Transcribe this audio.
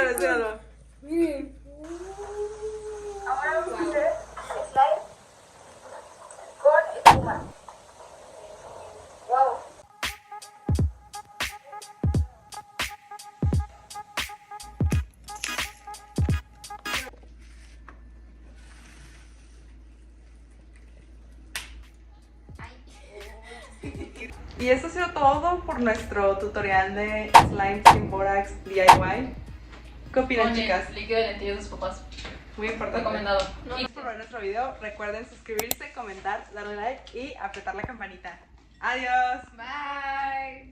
Enséñalo, enséñalo. Miren. Ahora vamos a hacer slime con espuma. Wow. Y esto ha sido todo por nuestro tutorial de slime sin borax DIY. ¿Qué opinan, Con chicas? el líquido de lentillas de sus papás. Muy importante. Recomendado. Gracias por ver nuestro video. Recuerden suscribirse, comentar, darle like y apretar la campanita. Adiós. Bye.